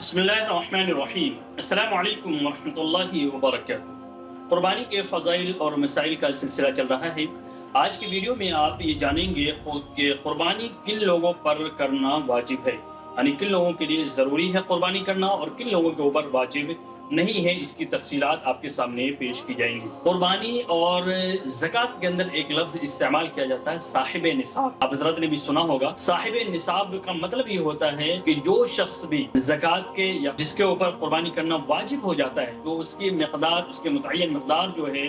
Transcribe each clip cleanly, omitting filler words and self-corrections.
बिस्मिल्लाहिर्रहमानिर्रहीम। अस्सलामु अलैकुम वरहमतुल्लाहि वबरकातुहू। कुर्बानी के फ़ज़ाइल और मसाइल का सिलसिला चल रहा है। आज की वीडियो में आप ये जानेंगे कि कुर्बानी किन लोगों पर करना वाजिब है, यानी किन लोगों के लिए ज़रूरी है कुर्बानी करना और किन लोगों के ऊपर वाजिब नहीं है। इसकी तफसीलात आपके सामने पेश की जाएंगी। कुर्बानी और ज़कात के अंदर एक लफ्ज़ इस्तेमाल किया जाता है, साहिबे निसाब। आप हज़रत ने भी सुना होगा। साहिबे निसाब का मतलब ये होता है कि जो शख्स भी ज़कात के या जिसके ऊपर कुर्बानी करना वाजिब हो जाता है, तो उसकी मिक़दार, उसके मुतय्यन मिक़दार जो है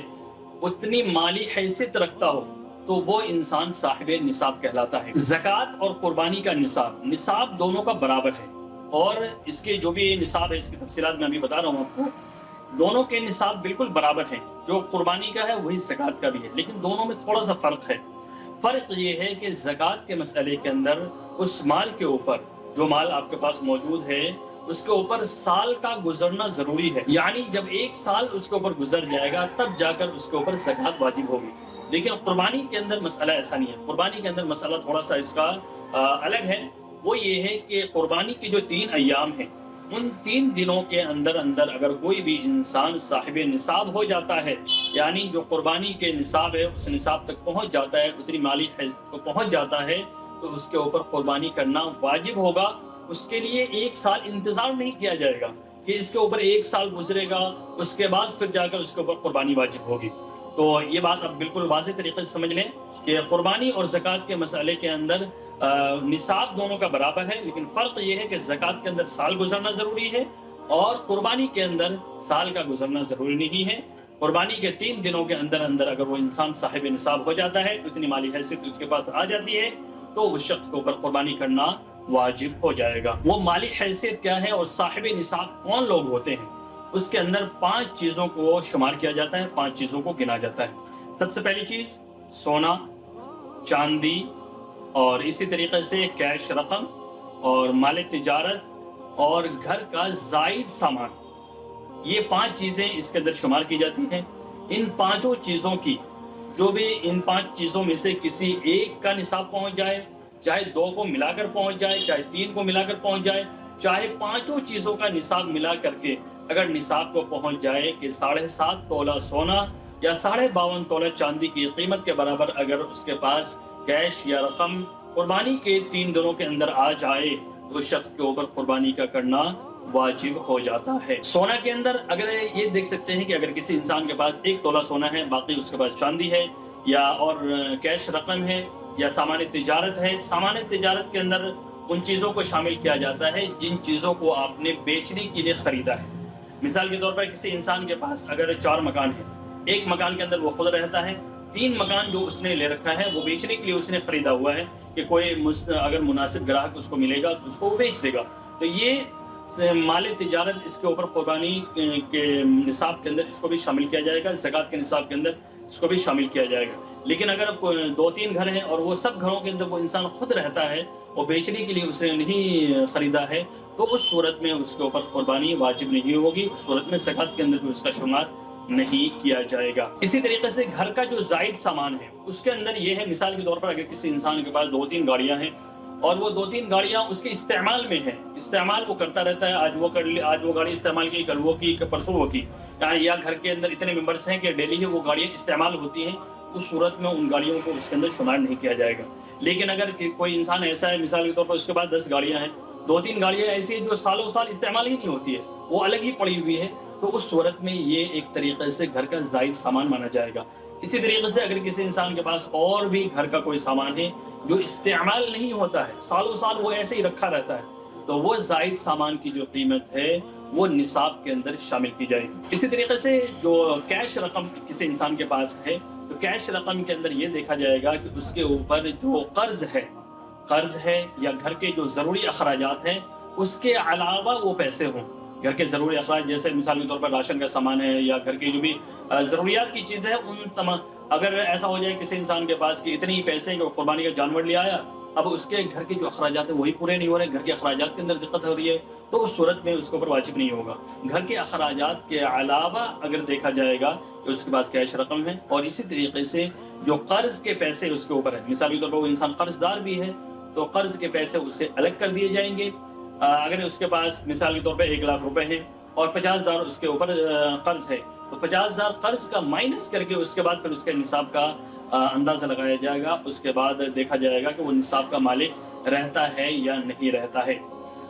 उतनी माली हैसियत रखता हो, तो वो इंसान साहिबे निसाब कहलाता है। ज़कात और कुर्बानी का निसाब दोनों का बराबर है, और इसके जो भी निसाब है इसकी तफसीलात मैं अभी बता रहा हूँ आपको। दोनों के निसाब बिल्कुल बराबर हैं। जो कुर्बानी का है वही ज़कात का भी है, लेकिन दोनों में थोड़ा सा फ़र्क है। फ़र्क ये है कि ज़कात के मसले के अंदर उस माल के ऊपर, जो माल आपके पास मौजूद है, उसके ऊपर साल का गुजरना ज़रूरी है। यानी जब एक साल उसके ऊपर गुजर जाएगा तब जाकर उसके ऊपर ज़कात वाजिब होगी। लेकिन कुर्बानी के अंदर मसला ऐसा नहीं है। कुर्बानी के अंदर मसला थोड़ा सा इसका अलग है। वो ये है कि कुर्बानी के जो 3 अय्याम हैं, उन 3 दिनों के अंदर अंदर अगर कोई भी इंसान साहिबे निसाब हो जाता है, यानी जो कुर्बानी के निसाब है उस निसाब तक पहुंच जाता है, उतनी माली हैसियत को पहुंच जाता है, तो उसके ऊपर कुर्बानी करना वाजिब होगा। उसके लिए 1 साल इंतजार नहीं किया जाएगा कि इसके ऊपर 1 साल गुजरेगा उसके बाद फिर जाकर उसके ऊपर कुर्बानी वाजिब होगी। तो ये बात आप बिल्कुल वाज़ेह तरीके से समझ लें कि कुर्बानी और ज़कात के मसले के अंदर निसाब दोनों का बराबर है, लेकिन फ़र्क ये है कि ज़कात के अंदर साल गुजरना ज़रूरी है और कुर्बानी के अंदर साल का गुजरना ज़रूरी नहीं है। कुर्बानी के 3 दिनों के अंदर अंदर अगर वो इंसान साहिब निसाब हो जाता है, इतनी माली हैसियत उसके पास आ जाती है, तो उस शख्स के ऊपर कुर्बानी करना वाजिब हो जाएगा। वो माली हैसियत क्या है और साहिब निसाब कौन लोग होते हैं, उसके अंदर 5 चीज़ों को शुमार किया जाता है, 5 चीज़ों को गिना जाता है। सबसे पहली चीज़ सोना, चांदी, और इसी तरीके से कैश रकम और माल तिजारत और घर का जायद सामान। ये 5 चीज़ें इसके अंदर शुमार की जाती हैं। इन 5 चीज़ों की जो भी इन 5 चीज़ों में से किसी एक का निसाब पहुंच जाए, चाहे 2 को मिलाकर पहुंच जाए, चाहे 3 को मिलाकर पहुंच जाए, चाहे 5 चीज़ों का निसाब मिला करके अगर निसाब को पहुंच जाए कि 7.5 तोला सोना या 52.5 तोला चांदी की कीमत के बराबर अगर उसके पास कैश या रकम कुर्बानी के 3 दिनों के अंदर आ जाए, तो शख्स के ऊपर कुर्बानी का करना वाजिब हो जाता है। सोना के अंदर अगर ये देख सकते हैं कि अगर किसी इंसान के पास 1 तोला सोना है, बाकी उसके पास चांदी है या और कैश रकम है या सामान तिजारत है। सामान तिजारत के अंदर उन चीज़ों को शामिल किया जाता है जिन चीज़ों को आपने बेचने के लिए ख़रीदा है। मिसाल के तौर पर किसी इंसान के पास अगर 4 मकान है, एक मकान के अंदर वो खुद रहता है, 3 मकान जो उसने ले रखा है वो बेचने के लिए उसने खरीदा हुआ है कि कोई अगर मुनासिब ग्राहक उसको मिलेगा तो उसको वो बेच देगा। तो ये माल तिजारत, इसके ऊपर कुर्बानी के निसाब के अंदर इसको भी शामिल किया जाएगा, ज़कात के निसाब के अंदर इसको भी शामिल किया जाएगा। लेकिन अगर 2-3 घर हैं और वो सब घरों के अंदर वो इंसान खुद रहता है, वो बेचने के लिए उसने नहीं खरीदा है, तो उस सूरत में उसके ऊपर कुर्बानी वाजिब नहीं होगी। उस सूरत में ज़कात के अंदर भी उसका शुमार नहीं किया जाएगा। इसी तरीके से घर का जो जायद सामान है उसके अंदर ये है, मिसाल के तौर पर अगर किसी इंसान के पास 2-3 गाड़ियां हैं और वो 2-3 गाड़ियां उसके इस्तेमाल में है, इस्तेमाल वो करता रहता है, आज वो गाड़ी इस्तेमाल की, कल वो की, परसों वो की, या घर के अंदर इतने मेंबर्स हैं कि डेली ही वो गाड़ियां इस्तेमाल होती हैं, उस सूरत में उन गाड़ियों को उसके अंदर शुमार नहीं किया जाएगा। लेकिन अगर कोई इंसान ऐसा है, मिसाल के तौर पर उसके पास 10 गाड़ियां हैं, 2-3 गाड़ियां ऐसी हैं जो सालों साल इस्तेमाल ही नहीं होती है, वो अलग ही पड़ी हुई है, तो उस सूरत में ये एक तरीके से घर का जायद सामान माना जाएगा। इसी तरीके से अगर किसी इंसान के पास और भी घर का कोई सामान है जो इस्तेमाल नहीं होता है, सालों साल वो ऐसे ही रखा रहता है, तो वो जायद सामान की जो कीमत है वो निसाब के अंदर शामिल की जाएगी। इसी तरीके से जो कैश रकम किसी इंसान के पास है, तो कैश रकम के अंदर ये देखा जाएगा कि उसके ऊपर जो कर्ज है या घर के जो ज़रूरी अखराजात हैं उसके अलावा वो पैसे हों। घर के ज़रूरी अखराज जैसे मिसाल के तौर पर राशन का सामान है या घर की जो भी ज़रूरियात की चीज़ है, उन तमाम अगर ऐसा हो जाए किसी इंसान के पास कि इतने ही पैसे हैं कि कुर्बानी का जानवर ले आया, अब उसके घर के जो अखराजात है वही पूरे नहीं हो रहे, घर के अखराजात के अंदर दिक्कत हो रही है, तो उस सूरत में उसके ऊपर वाजिब नहीं होगा। घर के अखराजात के अलावा अगर देखा जाएगा कि उसके पास कैश रकम है और इसी तरीके से जो कर्ज के पैसे उसके ऊपर है, मिसाल के तौर पर वो इंसान कर्जदार भी है, तो कर्ज के पैसे उससे अलग कर दिए जाएंगे। اگر اس کے پاس مثال کے طور پہ 1 لاکھ روپے ہیں اور 50,000 اس کے اوپر قرض ہے، تو 50,000 قرض کا مائنس کر کے اس کے بعد پھر اس کے نصاب کا اندازہ لگایا جائے گا. اس کے بعد دیکھا جائے گا کہ وہ نصاب کا مالک رہتا ہے یا نہیں رہتا ہے.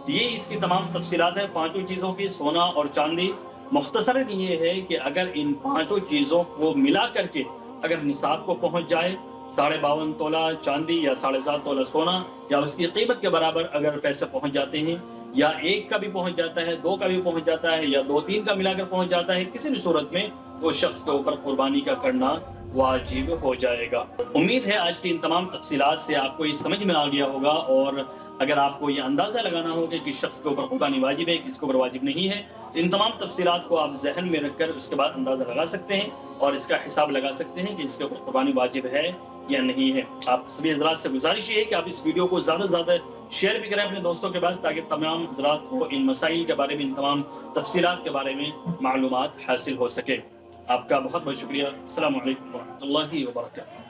یہ اس کی تمام تفصیلات ہیں پانچوں چیزوں کی. سونا اور چاندی مختصراً یہ ہے کہ اگر ان پانچوں چیزوں کو ملا کر کے اگر نصاب کو پہنچ جائے، 52.5 تولہ چاندی یا 7.5 تولہ سونا یا اس کی قیمت کے برابر اگر پیسے پہنچ جاتے ہیں، یا 1 کا بھی پہنچ جاتا ہے، 2 کا بھی پہنچ جاتا ہے، یا 2-3 کا ملا کر پہنچ جاتا ہے، کسی بھی صورت میں وہ شخص کے اوپر قربانی کا کرنا واجب ہو جائے گا. امید ہے آج کی ان تمام تفصیلات سے آپ کو یہ سمجھ میں آ گیا ہوگا، اور اگر آپ کو یہ اندازہ لگانا ہوگا کہ کس شخص کے اوپر قربانی واجب ہے، کس کے اوپر واجب نہیں ہے، ان تمام تفصیلات کو آپ ذہن میں رکھ کر اس کے بعد اندازہ لگا سکتے ہیں اور اس کا حساب لگا سکتے ہیں کہ اس کے اوپر قربانی واجب ہے یا نہیں ہے. آپ سبھی حضرات سے گزارش یہ ہے کہ آپ اس ویڈیو کو زیادہ سے زیادہ شیئر بھی کریں اپنے دوستوں کے پاس، تاکہ تمام حضرات کو ان مسائل کے بارے میں، ان تمام تفصیلات کے بارے میں معلومات حاصل ہو سکے. آپ کا بہت بہت شکریہ. السلام علیکم ورحمۃ اللہ وبرکاتہ.